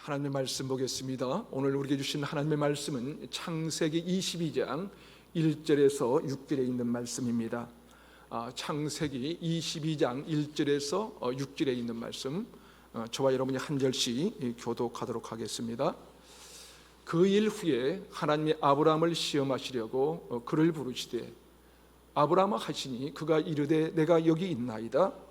하나님의 말씀 보겠습니다. 오늘 우리에게 주신 하나님의 말씀은 창세기 22장 1절에서 6절에 있는 말씀입니다. 창세기 22장 1절에서 6절에 있는 말씀, 저와 여러분이 한 절씩 교독하도록 하겠습니다. 그 일 후에 하나님이 아브라함을 시험하시려고 그를 부르시되 아브라함아 하시니 그가 이르되 내가 여기 있나이다.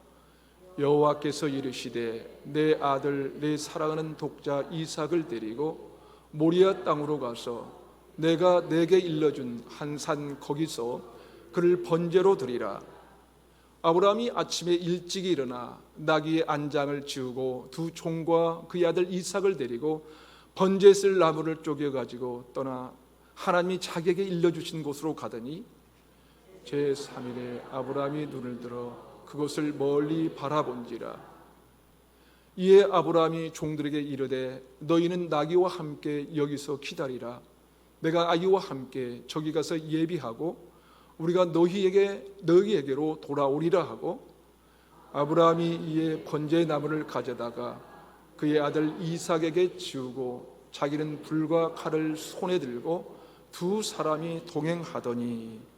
여호와께서 이르시되 내 아들 내 사랑하는 독자 이삭을 데리고 모리아 땅으로 가서 내가 내게 일러준 한 산 거기서 그를 번제로 드리라. 아브라함이 아침에 일찍 일어나 나귀의 안장을 지우고 두 종과 그의 아들 이삭을 데리고 번제에 쓸 나무를 쪼개 가지고 떠나 하나님이 자기에게 일러주신 곳으로 가더니 제3일에 아브라함이 눈을 들어 그것을 멀리 바라본지라. 이에 아브라함이 종들에게 이르되 너희는 나귀와 함께 여기서 기다리라. 내가 아이와 함께 저기 가서 예비하고 우리가 너희에게로 돌아오리라 하고, 아브라함이 이에 번제의 나무를 가져다가 그의 아들 이삭에게 지우고 자기는 불과 칼을 손에 들고 두 사람이 동행하더니.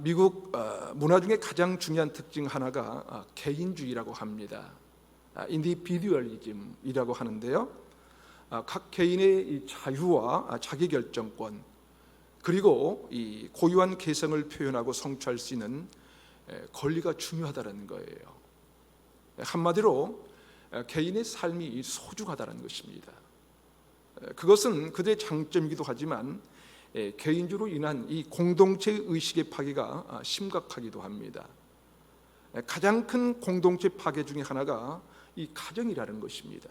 미국 문화 중에 가장 중요한 특징 하나가 개인주의라고 합니다. 인디비듀얼리즘이라고 하는데요, 각 개인의 이 자유와 자기결정권, 그리고 이 고유한 개성을 표현하고 성취할 수 있는 권리가 중요하다는 거예요. 한마디로 개인의 삶이 소중하다는 것입니다. 그것은 그들의 장점이기도 하지만 개인주로 인한 이 공동체 의식의 파괴가 심각하기도 합니다. 가장 큰 공동체 파괴 중에 하나가 이 가정이라는 것입니다.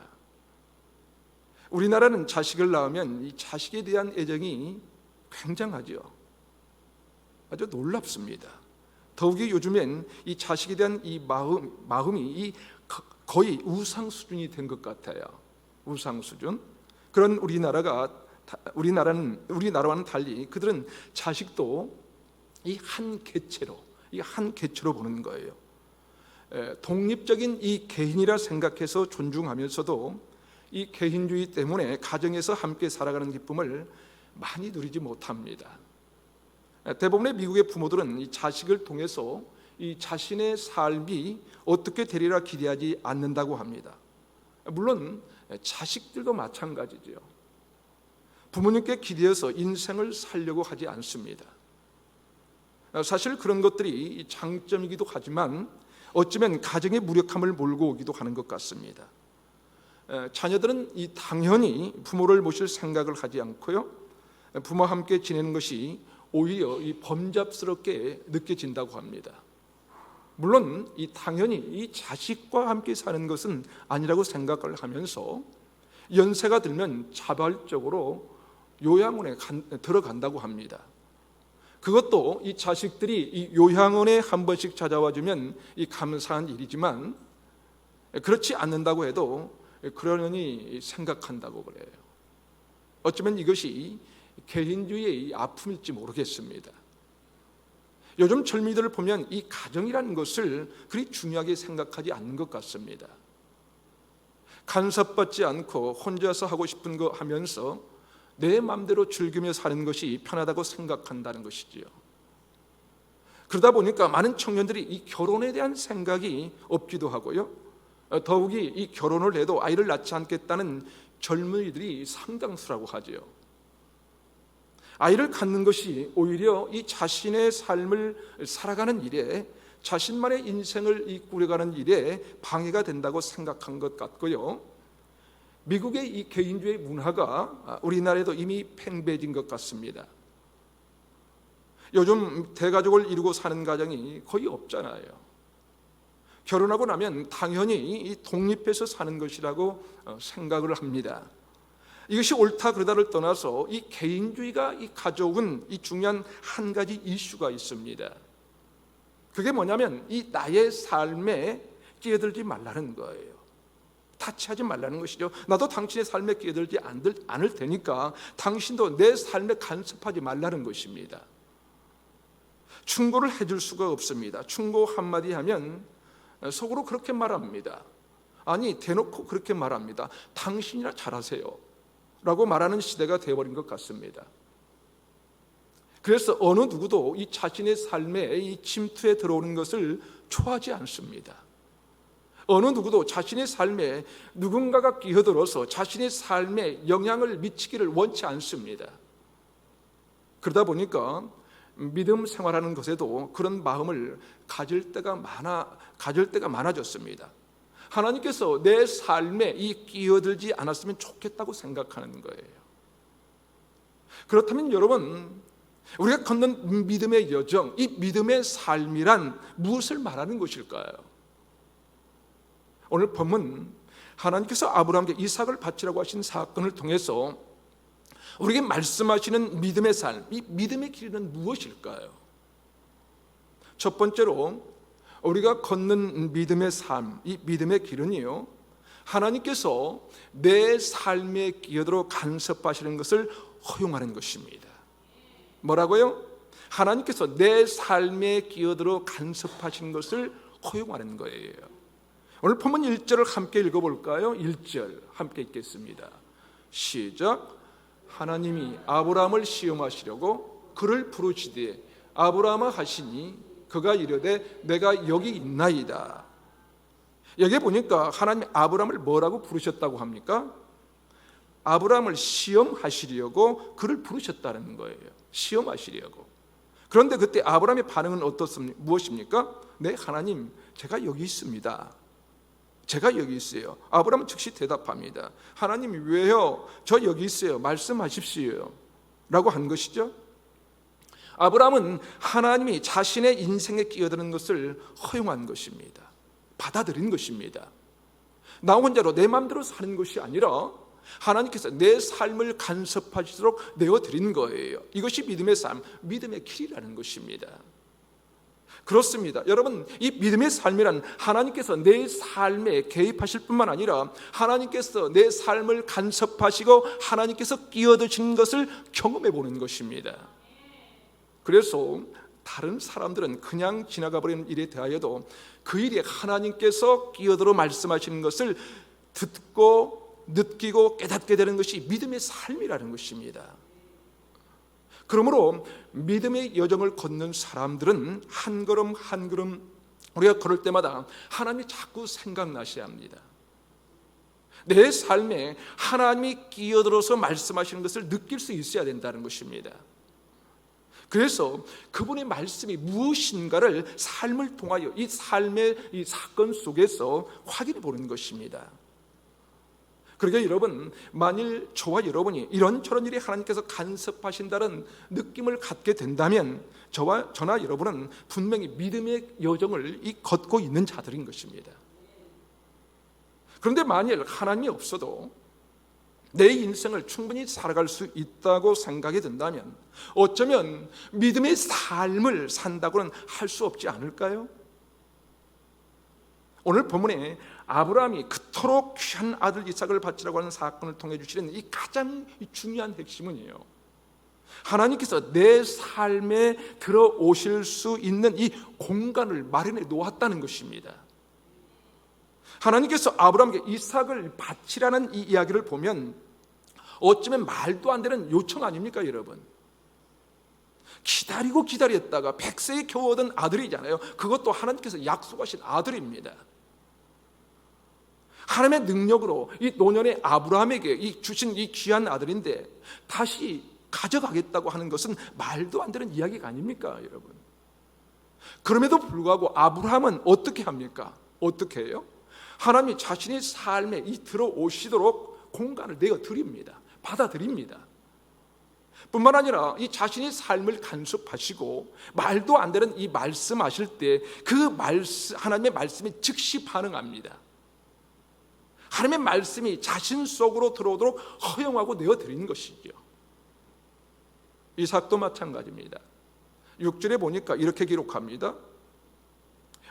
우리나라는 자식을 낳으면 이 자식에 대한 애정이 굉장하죠. 아주 놀랍습니다. 더욱이 요즘엔 이 자식에 대한 이 마음이 거의 우상 수준이 된 것 같아요. 우상 수준. 그런 우리나라와는 달리 그들은 자식도 이 한 개체로 보는 거예요. 독립적인 이 개인이라 생각해서 존중하면서도 이 개인주의 때문에 가정에서 함께 살아가는 기쁨을 많이 누리지 못합니다. 대부분의 미국의 부모들은 이 자식을 통해서 이 자신의 삶이 어떻게 되리라 기대하지 않는다고 합니다. 물론 자식들도 마찬가지죠. 부모님께 기대어서 인생을 살려고 하지 않습니다. 사실 그런 것들이 장점이기도 하지만 어쩌면 가정의 무력함을 몰고 오기도 하는 것 같습니다. 자녀들은 당연히 부모를 모실 생각을 하지 않고요, 부모와 함께 지내는 것이 오히려 범잡스럽게 느껴진다고 합니다. 물론 당연히 이 자식과 함께 사는 것은 아니라고 생각을 하면서 연세가 들면 자발적으로 요양원에 들어간다고 합니다. 그것도 이 자식들이 이 요양원에 한 번씩 찾아와 주면 감사한 일이지만, 그렇지 않는다고 해도 그러려니 생각한다고 그래요. 어쩌면 이것이 개인주의의 아픔일지 모르겠습니다. 요즘 젊은이들을 보면 이 가정이라는 것을 그리 중요하게 생각하지 않는 것 같습니다. 간섭받지 않고 혼자서 하고 싶은 거 하면서 내 마음대로 즐기며 사는 것이 편하다고 생각한다는 것이지요. 그러다 보니까 많은 청년들이 이 결혼에 대한 생각이 없기도 하고요, 더욱이 이 결혼을 해도 아이를 낳지 않겠다는 젊은이들이 상당수라고 하지요. 아이를 갖는 것이 오히려 이 자신의 삶을 살아가는 일에, 자신만의 인생을 꾸려가는 일에 방해가 된다고 생각한 것 같고요, 미국의 이 개인주의 문화가 우리나라에도 이미 팽배해진 것 같습니다. 요즘 대가족을 이루고 사는 가정이 거의 없잖아요. 결혼하고 나면 당연히 독립해서 사는 것이라고 생각을 합니다. 이것이 옳다 그르다를 떠나서 이 개인주의가 가져온 이 중요한 한 가지 이슈가 있습니다. 그게 뭐냐면 이 나의 삶에 끼어들지 말라는 거예요. 타치하지 말라는 것이죠. 나도 당신의 삶에 끼어들지 않을 테니까 당신도 내 삶에 간섭하지 말라는 것입니다. 충고를 해줄 수가 없습니다. 충고 한마디 하면 속으로 그렇게 말합니다. 아니, 대놓고 그렇게 말합니다. 당신이나 잘하세요 라고 말하는 시대가 되어버린 것 같습니다. 그래서 어느 누구도 이 자신의 삶에 이 침투에 들어오는 것을 좋아하지 않습니다. 어느 누구도 자신의 삶에 누군가가 끼어들어서 자신의 삶에 영향을 미치기를 원치 않습니다. 그러다 보니까 믿음 생활하는 것에도 그런 마음을 가질 때가 많아졌습니다. 하나님께서 내 삶에 이 끼어들지 않았으면 좋겠다고 생각하는 거예요. 그렇다면 여러분, 우리가 걷는 믿음의 여정, 이 믿음의 삶이란 무엇을 말하는 것일까요? 오늘 본문, 하나님께서 아브라함에게 이삭을 바치라고 하신 사건을 통해서 우리에게 말씀하시는 믿음의 삶, 이 믿음의 길은 무엇일까요? 첫 번째로 우리가 걷는 믿음의 삶, 이 믿음의 길은요, 하나님께서 내 삶에 끼어들어 간섭하시는 것을 허용하는 것입니다. 뭐라고요? 하나님께서 내 삶에 끼어들어 간섭하시는 것을 허용하는 거예요. 오늘 본문 1절을 함께 읽어볼까요? 1절 함께 읽겠습니다. 시작. 하나님이 아브라함을 시험하시려고 그를 부르시되 아브라함아 하시니 그가 이르되 내가 여기 있나이다. 여기 보니까 하나님이 아브라함을 뭐라고 부르셨다고 합니까? 아브라함을 시험하시려고 그를 부르셨다는 거예요. 시험하시려고. 그런데 그때 아브라함의 반응은 무엇입니까? 네, 하나님, 제가 여기 있습니다. 제가 여기 있어요. 아브라함은 즉시 대답합니다. 하나님, 왜요? 저 여기 있어요. 말씀하십시오 라고 한 것이죠. 아브라함은 하나님이 자신의 인생에 끼어드는 것을 허용한 것입니다. 받아들인 것입니다. 나 혼자로 내 마음대로 사는 것이 아니라 하나님께서 내 삶을 간섭하시도록 내어드린 거예요. 이것이 믿음의 삶, 믿음의 길이라는 것입니다. 그렇습니다. 여러분, 이 믿음의 삶이란 하나님께서 내 삶에 개입하실 뿐만 아니라 하나님께서 내 삶을 간섭하시고 하나님께서 끼어드신 것을 경험해 보는 것입니다. 그래서 다른 사람들은 그냥 지나가 버리는 일에 대하여도 그 일에 하나님께서 끼어들어 말씀하시는 것을 듣고 느끼고 깨닫게 되는 것이 믿음의 삶이라는 것입니다. 그러므로 믿음의 여정을 걷는 사람들은 한 걸음 한 걸음 우리가 걸을 때마다 하나님이 자꾸 생각나셔야 합니다. 내 삶에 하나님이 끼어들어서 말씀하시는 것을 느낄 수 있어야 된다는 것입니다. 그래서 그분의 말씀이 무엇인가를 삶을 통하여 이 삶의 이 사건 속에서 확인해 보는 것입니다. 그러니까 여러분, 만일 저와 여러분이 이런저런 일이 하나님께서 간섭하신다는 느낌을 갖게 된다면 저나 여러분은 분명히 믿음의 여정을 걷고 있는 자들인 것입니다. 그런데 만일 하나님이 없어도 내 인생을 충분히 살아갈 수 있다고 생각이 든다면 어쩌면 믿음의 삶을 산다고는 할 수 없지 않을까요? 오늘 본문에 아브라함이 그토록 귀한 아들 이삭을 바치라고 하는 사건을 통해 주시는 이 가장 중요한 핵심은요, 하나님께서 내 삶에 들어오실 수 있는 이 공간을 마련해 놓았다는 것입니다. 하나님께서 아브라함에게 이삭을 바치라는 이 이야기를 보면 어쩌면 말도 안 되는 요청 아닙니까, 여러분? 기다리고 기다렸다가 100세에 겨우 얻은 아들이잖아요. 그것도 하나님께서 약속하신 아들입니다. 하나님의 능력으로 이 노년의 아브라함에게 주신 이 귀한 아들인데 다시 가져가겠다고 하는 것은 말도 안 되는 이야기가 아닙니까, 여러분? 그럼에도 불구하고 아브라함은 어떻게 합니까? 어떻게 해요? 하나님이 자신의 삶에 들어오시도록 공간을 내어 드립니다. 받아들입니다. 뿐만 아니라 이 자신의 삶을 간섭하시고 말도 안 되는 이 말씀하실 때 그 말씀, 하나님의 말씀에 즉시 반응합니다. 하나님의 말씀이 자신 속으로 들어오도록 허용하고 내어드리는 것이죠. 이삭도 마찬가지입니다. 6절에 보니까 이렇게 기록합니다.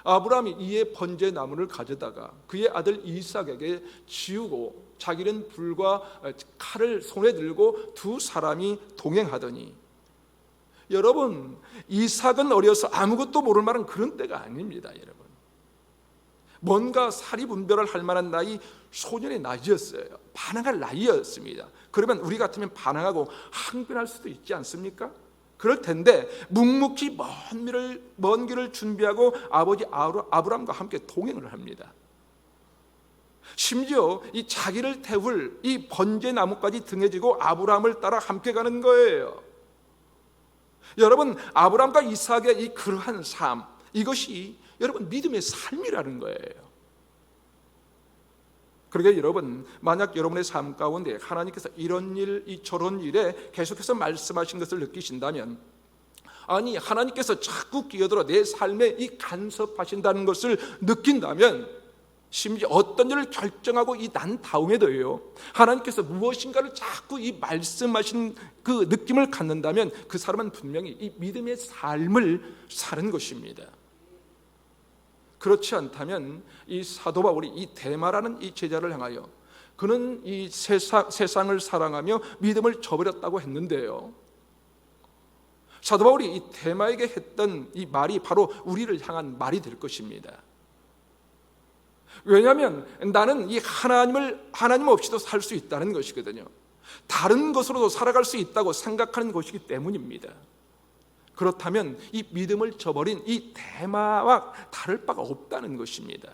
아브라함이 이에 번제 나무를 가져다가 그의 아들 이삭에게 지우고 자기는 불과 칼을 손에 들고 두 사람이 동행하더니, 여러분, 이삭은 어려서 아무것도 모를 만한 그런 때가 아닙니다. 여러분, 뭔가 사리분별을 할 만한 나이, 소년의 나이였어요. 반항할 나이였습니다. 그러면 우리 같으면 반항하고 항변할 수도 있지 않습니까? 그럴 텐데 묵묵히 먼 길을 준비하고 아버지 아브라함과 함께 동행을 합니다. 심지어 이 자기를 태울 이 번제 나무까지 등에 지고 아브라함을 따라 함께 가는 거예요. 여러분, 아브라함과 이삭의 이 그러한 삶, 이것이 여러분 믿음의 삶이라는 거예요. 그러게 여러분, 만약 여러분의 삶 가운데 하나님께서 이런 일, 저런 일에 계속해서 말씀하신 것을 느끼신다면, 아니 하나님께서 자꾸 끼어들어 내 삶에 이 간섭하신다는 것을 느낀다면, 심지어 어떤 일을 결정하고 난 다음에도요, 하나님께서 무엇인가를 자꾸 이 말씀하신 그 느낌을 갖는다면 그 사람은 분명히 이 믿음의 삶을 사는 것입니다. 그렇지 않다면 이 사도 바울이 이 데마라는 이 제자를 향하여, 그는 이 세상을 사랑하며 믿음을 저버렸다고 했는데요, 사도 바울이 이 데마에게 했던 이 말이 바로 우리를 향한 말이 될 것입니다. 왜냐하면 나는 이 하나님 없이도 살 수 있다는 것이거든요. 다른 것으로도 살아갈 수 있다고 생각하는 것이기 때문입니다. 그렇다면 이 믿음을 저버린 이 데마와 다를 바가 없다는 것입니다.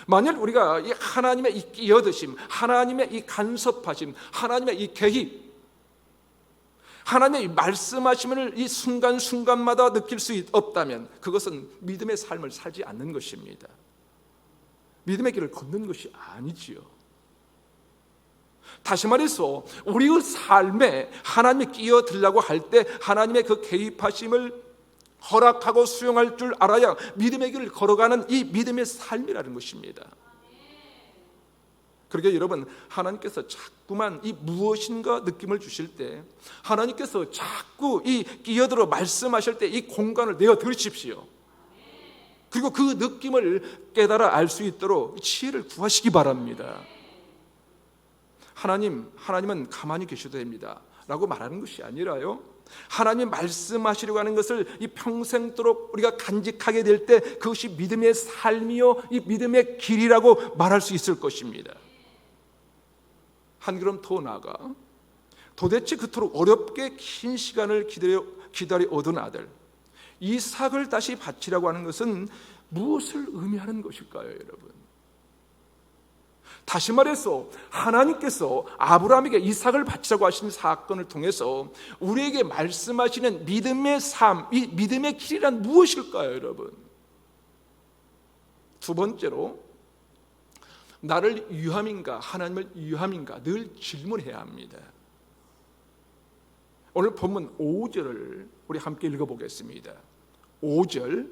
만약 우리가 이 하나님의 이 끼어드심, 하나님의 이 간섭하심, 하나님의 이 개입, 하나님의 이 말씀하심을 이 순간순간마다 느낄 수 없다면 그것은 믿음의 삶을 살지 않는 것입니다. 믿음의 길을 걷는 것이 아니지요. 다시 말해서 우리의 삶에 하나님이 끼어들려고 할 때 하나님의 그 개입하심을 허락하고 수용할 줄 알아야 믿음의 길을 걸어가는 이 믿음의 삶이라는 것입니다. 그러게 여러분, 하나님께서 자꾸만 이 무엇인가 느낌을 주실 때, 하나님께서 자꾸 이 끼어들어 말씀하실 때 이 공간을 내어 드리십시오. 그리고 그 느낌을 깨달아 알 수 있도록 지혜를 구하시기 바랍니다. 하나님은 가만히 계셔도 됩니다 라고 말하는 것이 아니라요, 하나님 말씀하시려고 하는 것을 이 평생도록 우리가 간직하게 될 때 그것이 믿음의 삶이요 이 믿음의 길이라고 말할 수 있을 것입니다. 한 걸음 더 나아가, 도대체 그토록 어렵게 긴 시간을 기다려 얻은 아들 이삭을 다시 바치라고 하는 것은 무엇을 의미하는 것일까요, 여러분? 다시 말해서 하나님께서 아브라함에게 이삭을 바치라고 하신 사건을 통해서 우리에게 말씀하시는 믿음의 삶, 이 믿음의 길이란 무엇일까요, 여러분? 두 번째로, 나를 위함인가 하나님을 위함인가 늘 질문해야 합니다. 오늘 본문 5절을 우리 함께 읽어보겠습니다. 5절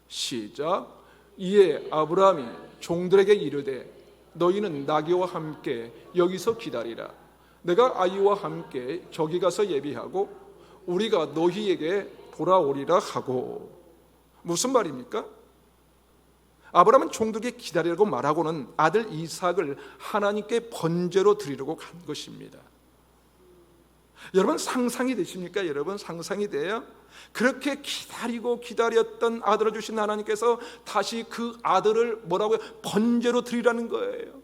시작. 이에 아브라함이 종들에게 이르되 너희는 나귀와 함께 여기서 기다리라. 내가 아이와 함께 저기 가서 예비하고 우리가 너희에게 돌아오리라 하고. 무슨 말입니까? 아브라함은 종들에게 기다리라고 말하고는 아들 이삭을 하나님께 번제로 드리려고 간 것입니다. 여러분 상상이 되십니까? 여러분 상상이 돼요? 그렇게 기다렸던 아들을 주신 하나님께서 다시 그 아들을 뭐라고요? 번제로 드리라는 거예요.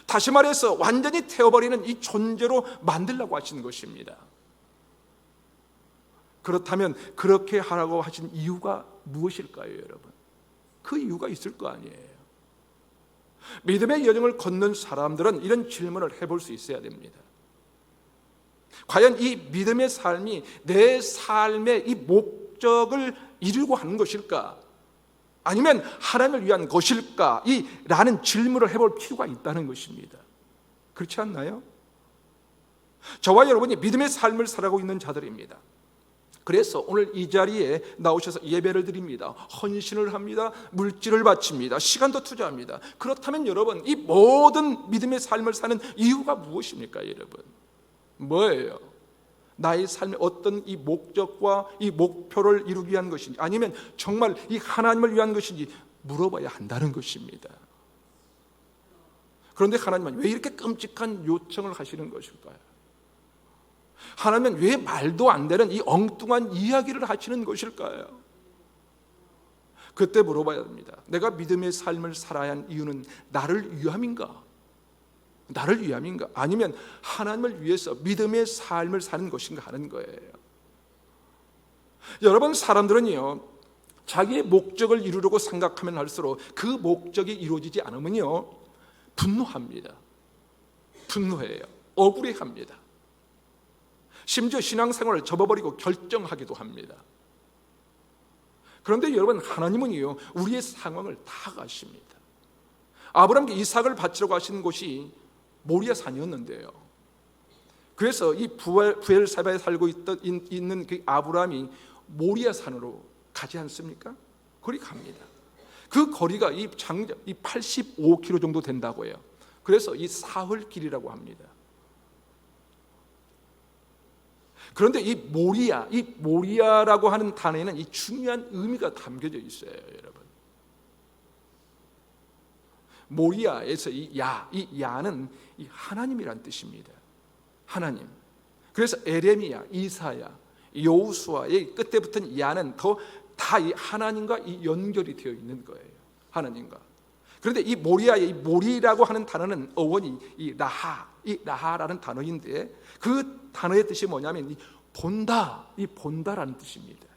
다시 말해서 완전히 태워버리는 이 존재로 만들려고 하신 것입니다. 그렇다면 그렇게 하라고 하신 이유가 무엇일까요, 여러분? 그 이유가 있을 거 아니에요. 믿음의 여정을 걷는 사람들은 이런 질문을 해볼 수 있어야 됩니다. 과연 이 믿음의 삶이 내 삶의 이 목적을 이루고 하는 것일까? 아니면 하나님을 위한 것일까? 라는 질문을 해볼 필요가 있다는 것입니다. 그렇지 않나요? 저와 여러분이 믿음의 삶을 살아가고 있는 자들입니다. 그래서 오늘 이 자리에 나오셔서 예배를 드립니다. 헌신을 합니다. 물질을 바칩니다. 시간도 투자합니다. 그렇다면 여러분, 이 모든 믿음의 삶을 사는 이유가 무엇입니까, 여러분? 뭐예요? 나의 삶의 어떤 이 목적과 이 목표를 이루기 위한 것인지, 아니면 정말 이 하나님을 위한 것인지 물어봐야 한다는 것입니다. 그런데 하나님은 왜 이렇게 끔찍한 요청을 하시는 것일까요? 하나님은 왜 말도 안 되는 이 엉뚱한 이야기를 하시는 것일까요? 그때 물어봐야 합니다. 내가 믿음의 삶을 살아야 하는 이유는 나를 위함인가? 나를 위함인가? 아니면 하나님을 위해서 믿음의 삶을 사는 것인가 하는 거예요. 여러분, 사람들은요, 자기의 목적을 이루려고 생각하면 할수록 그 목적이 이루어지지 않으면요, 분노합니다. 분노해요. 억울해합니다. 심지어 신앙생활을 접어버리고 결정하기도 합니다. 그런데 여러분, 하나님은요, 우리의 상황을 다 아십니다. 아브라함께 이삭을 바치려고 하시는 곳이 모리아 산이었는데요. 그래서 이 부엘세바에 살고 있는 그 아브라함이 모리아 산으로 가지 않습니까? 거리 갑니다. 그 거리가 이 85km 정도 된다고 해요. 그래서 이 사흘길이라고 합니다. 그런데 이 모리아라고 하는 단어에는 이 중요한 의미가 담겨져 있어요, 여러분. 모리아에서 이 야는 이 하나님이란 뜻입니다. 하나님. 그래서 에레미야, 이사야, 여호수아의 끝에 붙은 야는 다 이 하나님과 이 연결이 되어 있는 거예요. 하나님과. 그런데 이 모리아의 이 모리라고 하는 단어는 어원이 이 라하라는 단어인데, 그 단어의 뜻이 뭐냐면 이 본다라는 뜻입니다.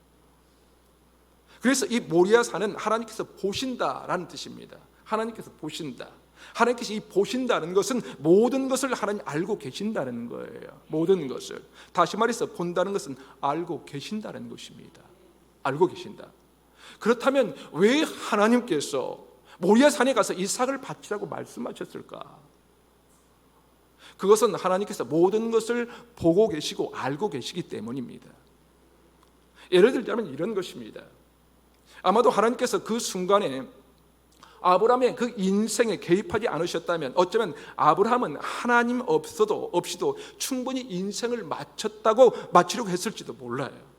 그래서 이 모리아 산은 하나님께서 보신다라는 뜻입니다. 하나님께서 보신다. 하나님께서 이 보신다는 것은 모든 것을 하나님 알고 계신다는 거예요. 모든 것을. 다시 말해서 본다는 것은 알고 계신다는 것입니다. 알고 계신다. 그렇다면 왜 하나님께서 모리아 산에 가서 이삭을 바치라고 말씀하셨을까? 그것은 하나님께서 모든 것을 보고 계시고 알고 계시기 때문입니다. 예를 들자면 이런 것입니다. 아마도 하나님께서 그 순간에 아브라함의 그 인생에 개입하지 않으셨다면 어쩌면 아브라함은 하나님 없이도 충분히 인생을 마치려고 했을지도 몰라요.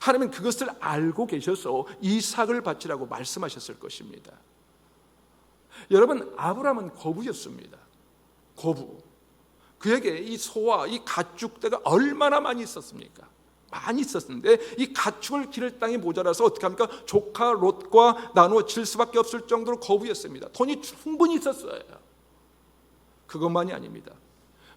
하나님은 그것을 알고 계셔서 이삭을 바치라고 말씀하셨을 것입니다. 여러분, 아브라함은 거부였습니다. 거부. 그에게 이 소와 이 가축대가 얼마나 많이 있었습니까? 많이 있었는데 이 가축을 기를 땅이 모자라서 어떻게 합니까? 조카 롯과 나누어 질 수밖에 없을 정도로 거부였습니다. 돈이 충분히 있었어요. 그것만이 아닙니다.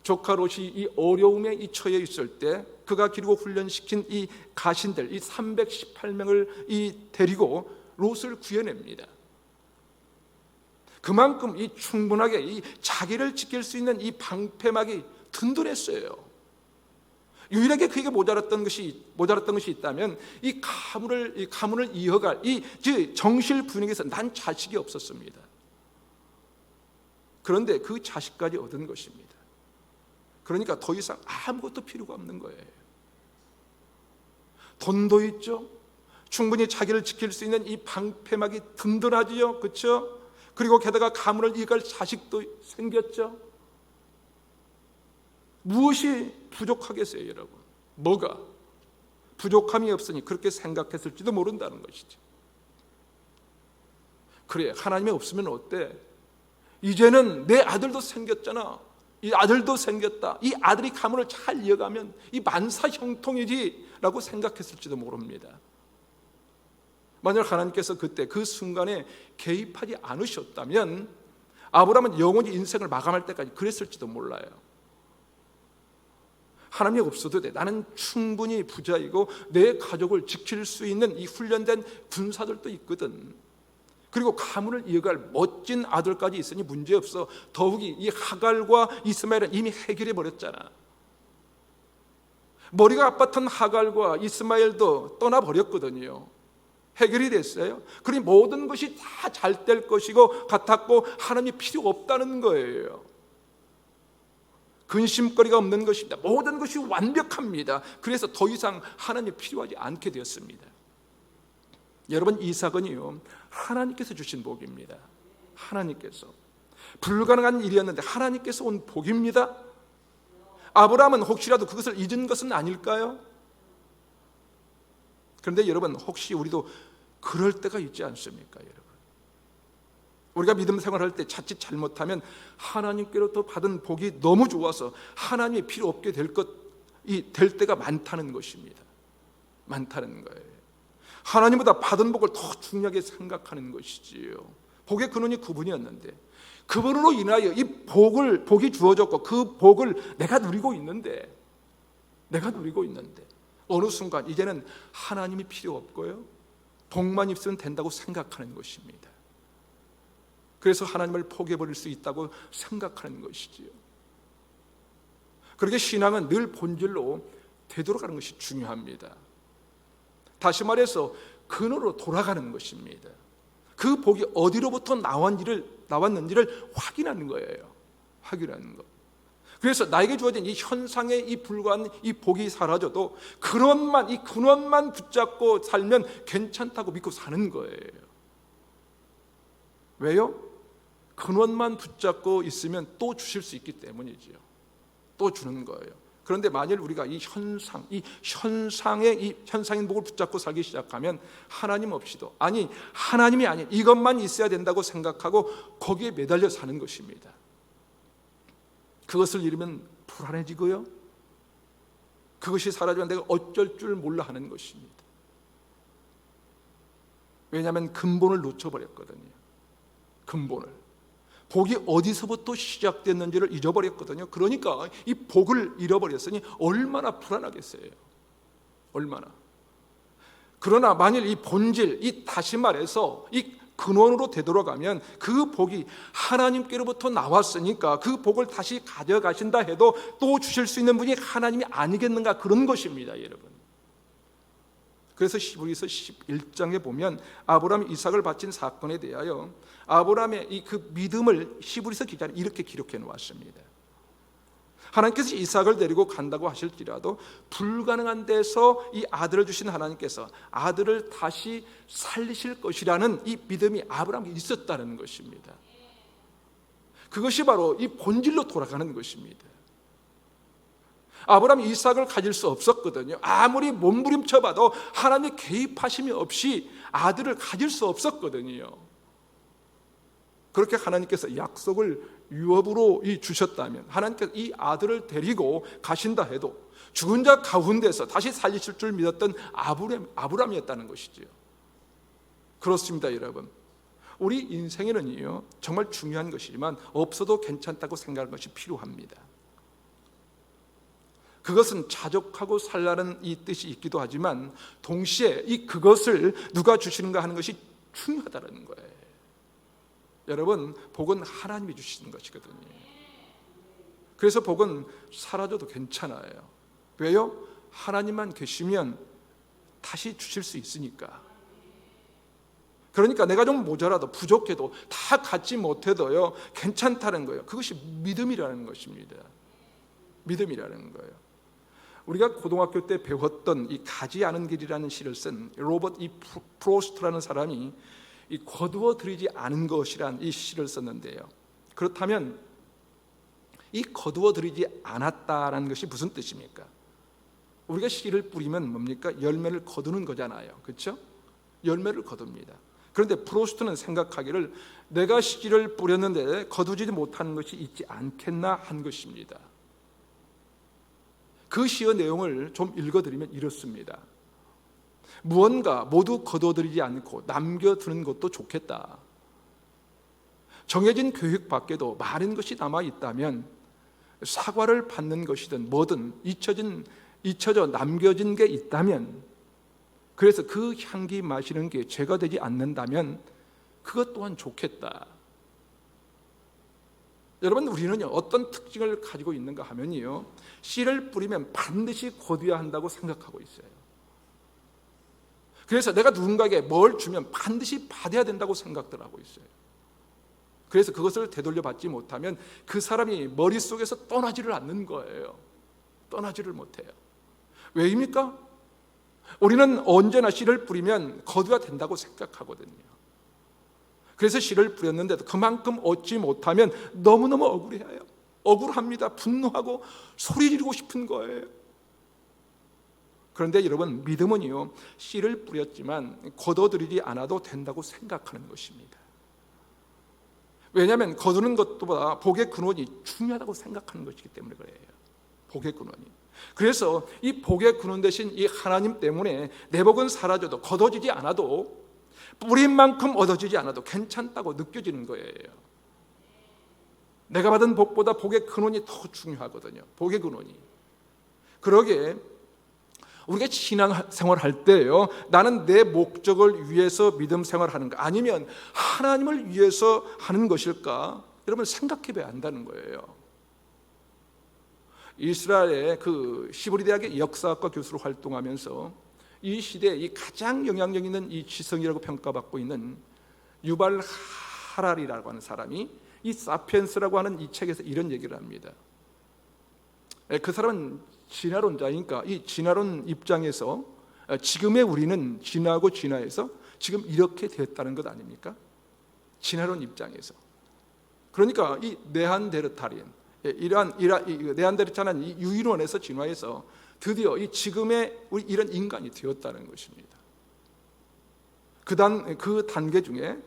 조카 롯이 이 어려움에 처해 있을 때 그가 기르고 훈련시킨 이 가신들, 이 318명을 데리고 롯을 구해냅니다. 그만큼 이 충분하게 이 자기를 지킬 수 있는 이 방패막이 든든했어요. 유일하게 그에게 모자랐던 것이 있다면 이 가문을 이어갈 정실 분위기에서 난 자식이 없었습니다. 그런데 그 자식까지 얻은 것입니다. 그러니까 더 이상 아무것도 필요가 없는 거예요. 돈도 있죠. 충분히 자기를 지킬 수 있는 이 방패막이 든든하지요. 그렇죠? 그리고 게다가 가문을 이어갈 자식도 생겼죠. 무엇이 부족하겠어요, 여러분? 뭐가? 부족함이 없으니 그렇게 생각했을지도 모른다는 것이죠. 그래, 하나님이 없으면 어때? 이제는 내 아들도 생겼잖아. 이 아들도 생겼다. 이 아들이 가문을 잘 이어가면 이 만사 형통이지 라고 생각했을지도 모릅니다. 만약 하나님께서 그때 그 순간에 개입하지 않으셨다면 아브라함은 영원히 인생을 마감할 때까지 그랬을지도 몰라요. 하나님이 없어도 돼. 나는 충분히 부자이고 내 가족을 지킬 수 있는 이 훈련된 군사들도 있거든. 그리고 가문을 이어갈 멋진 아들까지 있으니 문제없어. 더욱이 이 하갈과 이스마엘은 이미 해결해 버렸잖아. 머리가 아팠던 하갈과 이스마엘도 떠나버렸거든요. 해결이 됐어요. 그러니 모든 것이 다 잘 될 것이고 같았고 하나님이 필요 없다는 거예요. 근심거리가 없는 것입니다. 모든 것이 완벽합니다. 그래서 더 이상 하나님이 필요하지 않게 되었습니다. 여러분, 이삭은요 하나님께서 주신 복입니다. 하나님께서. 불가능한 일이었는데 하나님께서 온 복입니다. 아브라함은 혹시라도 그것을 잊은 것은 아닐까요? 그런데 여러분, 혹시 우리도 그럴 때가 있지 않습니까? 여러분, 우리가 믿음 생활할 때 자칫 잘못하면 하나님께로부터 받은 복이 너무 좋아서 하나님이 필요 없게 될 때가 많다는 것입니다. 많다는 거예요. 하나님보다 받은 복을 더 중요하게 생각하는 것이지요. 복의 근원이 그분이었는데 그분으로 인하여 이 복이 주어졌고 그 복을 내가 누리고 있는데 어느 순간 이제는 하나님이 필요 없고요, 복만 있으면 된다고 생각하는 것입니다. 그래서 하나님을 포기해버릴 수 있다고 생각하는 것이지요. 그렇게 신앙은 늘 본질로 되돌아가는 것이 중요합니다. 다시 말해서 근원으로 돌아가는 것입니다. 그 복이 어디로부터 나왔는지를 확인하는 거예요. 확인하는 것. 그래서 나에게 주어진 이 현상에 이 불과한 이 복이 사라져도 이 근원만 붙잡고 살면 괜찮다고 믿고 사는 거예요. 왜요? 근원만 붙잡고 있으면 또 주실 수 있기 때문이지요. 또 주는 거예요. 그런데 만일 우리가 이 현상인 복을 붙잡고 살기 시작하면 하나님 없이도, 하나님이 아닌 이것만 있어야 된다고 생각하고 거기에 매달려 사는 것입니다. 그것을 잃으면 불안해지고요, 그것이 사라지면 내가 어쩔 줄 몰라 하는 것입니다. 왜냐하면 근본을 놓쳐버렸거든요. 근본을, 복이 어디서부터 시작됐는지를 잊어버렸거든요. 그러니까 이 복을 잃어버렸으니 얼마나 불안하겠어요. 얼마나. 그러나 만일 이 본질, 다시 말해서 이 근원으로 되돌아가면 그 복이 하나님께로부터 나왔으니까 그 복을 다시 가져가신다 해도 또 주실 수 있는 분이 하나님이 아니겠는가, 그런 것입니다, 여러분. 그래서 히브리서 11장에 보면 아브라함이 이삭을 바친 사건에 대하여 아브라함의 그 믿음을 히브리서 기자는 이렇게 기록해 놓았습니다. 하나님께서 이삭을 데리고 간다고 하실지라도 불가능한 데서 이 아들을 주신 하나님께서 아들을 다시 살리실 것이라는 이 믿음이 아브라함에 있었다는 것입니다. 그것이 바로 이 본질로 돌아가는 것입니다. 아브라함이 이삭을 가질 수 없었거든요. 아무리 몸부림쳐봐도 하나님의 개입하심이 없이 아들을 가질 수 없었거든요. 그렇게 하나님께서 약속을 유업으로 주셨다면, 하나님께서 이 아들을 데리고 가신다 해도 죽은 자 가운데서 다시 살리실 줄 믿었던 아브라함이었다는 것이죠. 그렇습니다, 여러분. 우리 인생에는요, 정말 중요한 것이지만 없어도 괜찮다고 생각하는 것이 필요합니다. 그것은 자족하고 살라는 이 뜻이 있기도 하지만 동시에 그것을 누가 주시는가 하는 것이 중요하다는 거예요. 여러분, 복은 하나님이 주시는 것이거든요. 그래서 복은 사라져도 괜찮아요. 왜요? 하나님만 계시면 다시 주실 수 있으니까. 그러니까 내가 좀 모자라도 부족해도 다 갖지 못해도요, 괜찮다는 거예요. 그것이 믿음이라는 것입니다. 믿음이라는 거예요. 우리가 고등학교 때 배웠던 이 가지 않은 길이라는 시를 쓴 로버트 프로스트라는 사람이 이 거두어 들이지 않은 것이란 이 시를 썼는데요. 그렇다면 이 거두어 들이지 않았다라는 것이 무슨 뜻입니까? 우리가 씨를 뿌리면 뭡니까? 열매를 거두는 거잖아요. 그렇죠? 열매를 거둡니다. 그런데 프로스트는 생각하기를 내가 씨를 뿌렸는데 거두지 못하는 것이 있지 않겠나 한 것입니다. 그 시의 내용을 좀 읽어드리면 이렇습니다. 무언가 모두 거둬들이지 않고 남겨두는 것도 좋겠다. 정해진 교육 밖에도 많은 것이 남아있다면 사과를 받는 것이든 뭐든 잊혀져 남겨진 게 있다면, 그래서 그 향기 마시는 게 죄가 되지 않는다면 그것 또한 좋겠다. 여러분, 우리는요, 어떤 특징을 가지고 있는가 하면요, 씨를 뿌리면 반드시 거둬야 한다고 생각하고 있어요. 그래서 내가 누군가에게 뭘 주면 반드시 받아야 된다고 생각들 하고 있어요. 그래서 그것을 되돌려 받지 못하면 그 사람이 머릿속에서 떠나지를 않는 거예요. 떠나지를 못해요. 왜입니까? 우리는 언제나 씨를 뿌리면 거둬야 된다고 생각하거든요. 그래서 씨를 뿌렸는데도 그만큼 얻지 못하면 너무너무 억울해요. 억울합니다. 분노하고 소리 지르고 싶은 거예요. 그런데 여러분, 믿음은요, 씨를 뿌렸지만 거둬들이지 않아도 된다고 생각하는 것입니다. 왜냐하면 거두는 것보다 복의 근원이 중요하다고 생각하는 것이기 때문에 그래요. 복의 근원이. 그래서 이 복의 근원 대신 이 하나님 때문에 내 복은 사라져도, 거둬지지 않아도, 뿌린 만큼 얻어지지 않아도 괜찮다고 느껴지는 거예요. 내가 받은 복보다 복의 근원이 더 중요하거든요. 복의 근원이. 그러기에 우리가 신앙생활 할 때요, 나는 내 목적을 위해서 믿음 생활하는가, 아니면 하나님을 위해서 하는 것일까, 여러분 생각해 봐야 한다는 거예요. 이스라엘의 그 시브리 대학의 역사학과 교수로 활동하면서 이 시대에 이 가장 영향력 있는 이 지성이라고 평가받고 있는 유발 하라리라고 하는 사람이 이 사피엔스라고 하는 이 책에서 이런 얘기를 합니다. 그 사람은 진화론자니까 이 진화론 입장에서 지금의 우리는 진화하고 진화해서 지금 이렇게 됐다는 것 아닙니까? 진화론 입장에서. 그러니까 이 네안데르탈인, 이러한 네안데르탈은 이 유인원에서 진화해서 드디어 이 지금의 우리 이런 인간이 되었다는 것입니다. 그 단계 중에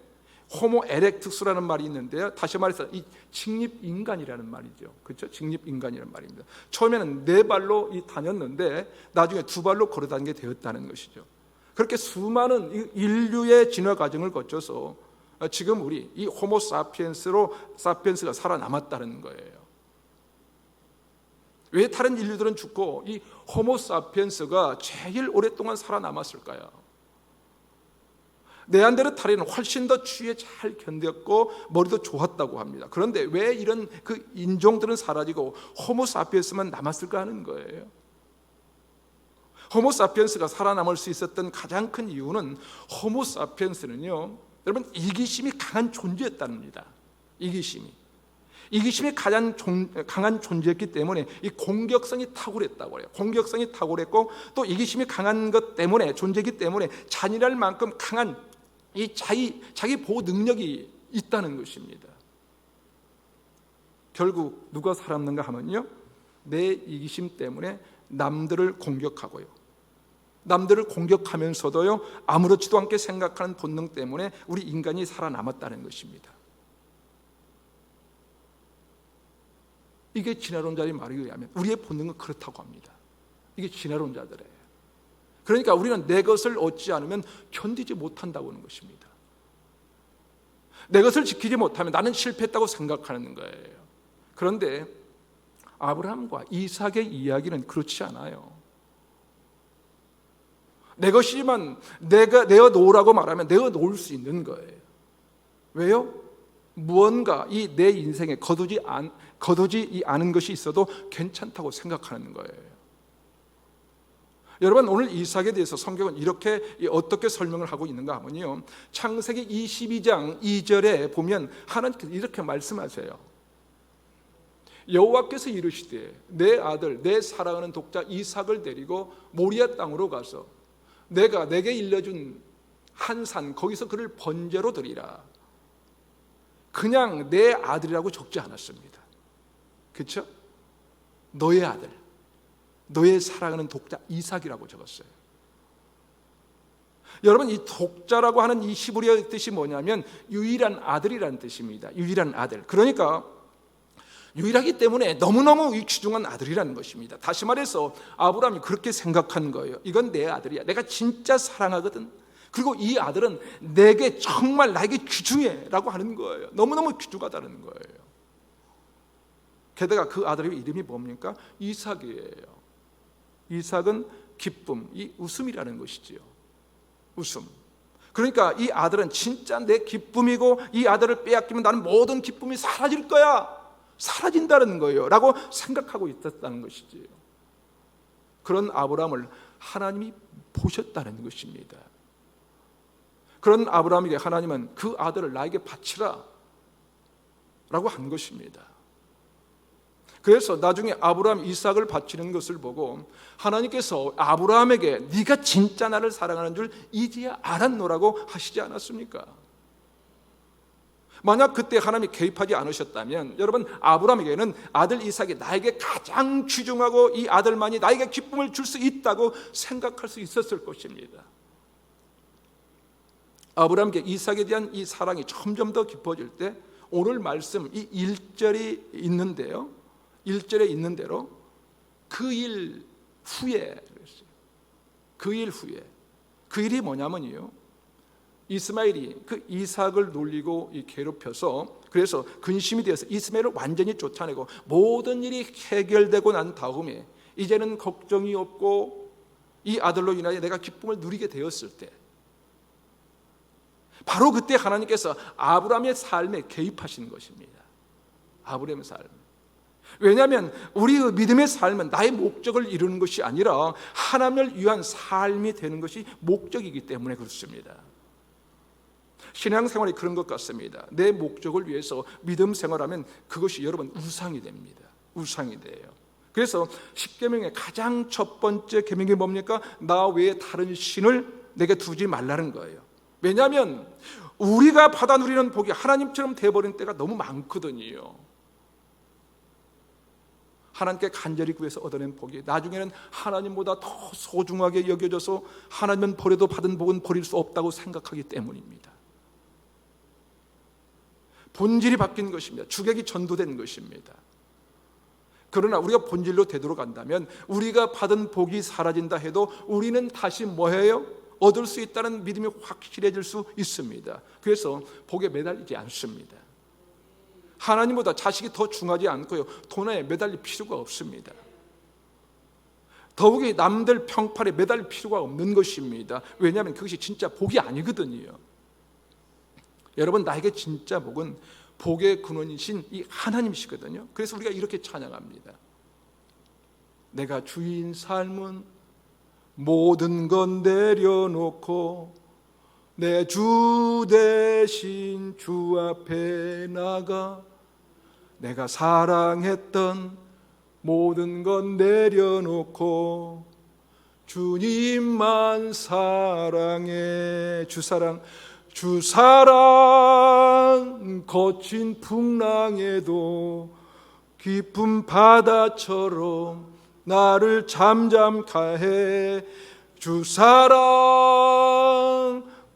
호모 에렉투스라는 말이 있는데요, 다시 말해서 이 직립인간이라는 말이죠. 그렇죠? 직립인간이라는 말입니다. 처음에는 4발로 다녔는데 나중에 2발로 걸어다니게 되었다는 것이죠. 그렇게 수많은 인류의 진화 과정을 거쳐서 지금 우리 이 호모 사피엔스가 살아남았다는 거예요. 왜 다른 인류들은 죽고 이 호모 사피엔스가 제일 오랫동안 살아남았을까요? 네안데르탈인은 훨씬 더 추위에 잘 견뎠고 머리도 좋았다고 합니다. 그런데 왜 이런 그 인종들은 사라지고 호모 사피엔스만 남았을까 하는 거예요. 호모 사피엔스가 살아남을 수 있었던 가장 큰 이유는, 호모 사피엔스는요, 여러분 이기심이 강한 존재였답니다. 이기심이 가장 강한 존재였기 때문에 이 공격성이 탁월했다고 해요. 공격성이 탁월했고 또 이기심이 강한 것 때문에, 존재이기 때문에 잔인할 만큼 강한 이 자기 보호 능력이 있다는 것입니다. 결국 누가 살아남는가 하면요, 내 이기심 때문에 남들을 공격하고요, 남들을 공격하면서도요 아무렇지도 않게 생각하는 본능 때문에 우리 인간이 살아남았다는 것입니다. 이게 진화론자의 말에 의하면 우리의 본능은 그렇다고 합니다. 이게 진화론자들이에요. 그러니까 우리는 내 것을 얻지 않으면 견디지 못한다고 하는 것입니다. 내 것을 지키지 못하면 나는 실패했다고 생각하는 거예요. 그런데 아브라함과 이삭의 이야기는 그렇지 않아요. 내 것이지만 내가 내어 놓으라고 말하면 내어 놓을 수 있는 거예요. 왜요? 무언가 이 내 인생에 거두지 않은 것이 있어도 괜찮다고 생각하는 거예요. 여러분, 오늘 이삭에 대해서 성경은 이렇게 어떻게 설명을 하고 있는가 하면요, 창세기 22장 2절에 보면 하나님께서 이렇게 말씀하세요. 여호와께서 이르시되 내 아들 내 사랑하는 독자 이삭을 데리고 모리아 땅으로 가서 내가 내게 일러준 한 산 거기서 그를 번제로 드리라. 그냥 내 아들이라고 적지 않았습니다. 그렇죠? 너의 아들, 너의 사랑하는 독자 이삭이라고 적었어요. 여러분, 이 독자라고 하는 이 히브리어 뜻이 뭐냐면 유일한 아들이라는 뜻입니다. 유일한 아들. 그러니까 유일하기 때문에 너무너무 귀중한 아들이라는 것입니다. 다시 말해서 아브라함이 그렇게 생각한 거예요. 이건 내 아들이야. 내가 진짜 사랑하거든. 그리고 이 아들은 내게 정말 나에게 귀중해 라고 하는 거예요. 너무너무 귀중하다는 거예요. 게다가 그 아들의 이름이 뭡니까? 이삭이에요. 이삭은 기쁨, 이 웃음이라는 것이지요. 웃음. 그러니까 이 아들은 진짜 내 기쁨이고 이 아들을 빼앗기면 나는 모든 기쁨이 사라질 거야, 사라진다는 거예요 라고 생각하고 있었다는 것이지요. 그런 아브라함을 하나님이 보셨다는 것입니다. 그런 아브라함에게 하나님은 그 아들을 나에게 바치라 라고 한 것입니다. 그래서 나중에 아브라함 이삭을 바치는 것을 보고 하나님께서 아브라함에게 네가 진짜 나를 사랑하는 줄 이제야 알았노라고 하시지 않았습니까? 만약 그때 하나님이 개입하지 않으셨다면 여러분, 아브라함에게는 아들 이삭이 나에게 가장 귀중하고 이 아들만이 나에게 기쁨을 줄 수 있다고 생각할 수 있었을 것입니다. 아브라함에게 이삭에 대한 이 사랑이 점점 더 깊어질 때 오늘 말씀 이 1절이 있는데요, 1절에 있는 대로 그 일 후에 그랬어요. 그 일 후에. 그 일이 뭐냐면요, 이스마엘이 그 이삭을 놀리고 괴롭혀서, 그래서 근심이 되어서 이스마엘을 완전히 쫓아내고 모든 일이 해결되고 난 다음에 이제는 걱정이 없고 이 아들로 인하여 내가 기쁨을 누리게 되었을 때, 바로 그때 하나님께서 아브라함의 삶에 개입하신 것입니다. 아브라함의 삶. 왜냐하면 우리의 믿음의 삶은 나의 목적을 이루는 것이 아니라 하나님을 위한 삶이 되는 것이 목적이기 때문에 그렇습니다. 신앙생활이 그런 것 같습니다. 내 목적을 위해서 믿음 생활하면 그것이 여러분 우상이 됩니다. 우상이 돼요. 그래서 십계명의 가장 첫 번째 계명이 뭡니까? 나 외에 다른 신을 내게 두지 말라는 거예요. 왜냐하면 우리가 받아 누리는 복이 하나님처럼 되어버린 때가 너무 많거든요. 하나님께 간절히 구해서 얻어낸 복이 나중에는 하나님보다 더 소중하게 여겨져서 하나님은 버려도 받은 복은 버릴 수 없다고 생각하기 때문입니다. 본질이 바뀐 것입니다. 주객이 전도된 것입니다. 그러나 우리가 본질로 되돌아간다면 우리가 받은 복이 사라진다 해도 우리는 다시 뭐예요? 얻을 수 있다는 믿음이 확실해질 수 있습니다. 그래서 복에 매달리지 않습니다. 하나님보다 자식이 더 중하지 않고요, 돈에 매달릴 필요가 없습니다. 더욱이 남들 평판에 매달릴 필요가 없는 것입니다. 왜냐하면 그것이 진짜 복이 아니거든요. 여러분, 나에게 진짜 복은 복의 근원이신 이 하나님이시거든요. 그래서 우리가 이렇게 찬양합니다. 내가 주인 삶은 모든 건 내려놓고 내 주 대신 주 앞에 나가 내가 사랑했던 모든 건 내려놓고 주님만 사랑해. 주 사랑 거친 풍랑에도 깊은 바다처럼 나를 잠잠케 해. 주 사랑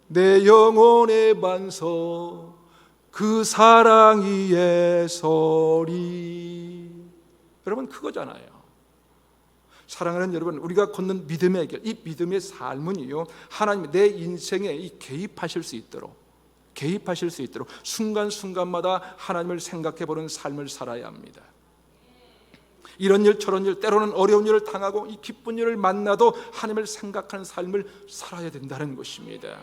내 영혼의 반석 그 사랑 위에 서리. 여러분, 그거잖아요. 사랑하는 여러분, 우리가 걷는 믿음의 길, 이 믿음의 삶은요, 하나님이 내 인생에 개입하실 수 있도록 순간순간마다 하나님을 생각해 보는 삶을 살아야 합니다. 이런 일 저런 일, 때로는 어려운 일을 당하고 이 기쁜 일을 만나도 하나님을 생각하는 삶을 살아야 된다는 것입니다.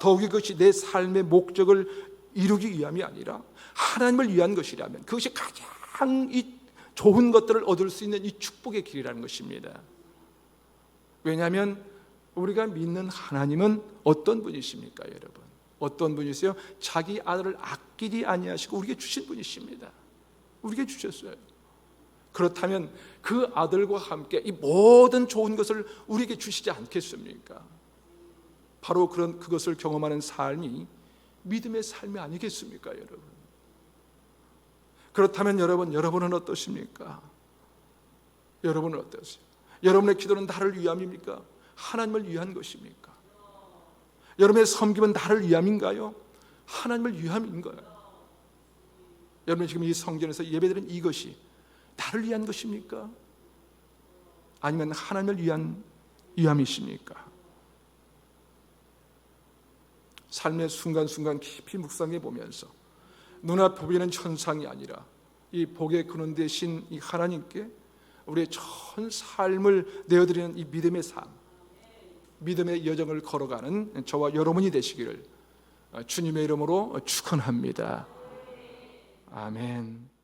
더욱이 그것이 내 삶의 목적을 이루기 위함이 아니라 하나님을 위한 것이라면 그것이 가장 이 좋은 것들을 얻을 수 있는 이 축복의 길이라는 것입니다. 왜냐하면 우리가 믿는 하나님은 어떤 분이십니까, 여러분? 어떤 분이세요? 자기 아들을 아끼지 아니하시고 우리에게 주신 분이십니다. 우리에게 주셨어요. 그렇다면 그 아들과 함께 이 모든 좋은 것을 우리에게 주시지 않겠습니까? 바로 그것을 경험하는 삶이 믿음의 삶이 아니겠습니까, 여러분? 그렇다면 여러분은 어떠십니까? 여러분은 어떠세요? 여러분의 기도는 나를 위함입니까? 하나님을 위한 것입니까? 여러분의 섬김은 나를 위함인가요? 하나님을 위함인가요? 여러분 지금 이 성전에서 예배드린 이것이 나를 위한 것입니까? 아니면 하나님을 위한 위함이십니까? 삶의 순간순간 깊이 묵상해 보면서 눈앞에 보이는 천상이 아니라 이 복의 근원 되신 이 하나님께 우리의 전 삶을 내어드리는 이 믿음의 삶, 믿음의 여정을 걸어가는 저와 여러분이 되시기를 주님의 이름으로 축원합니다. 아멘.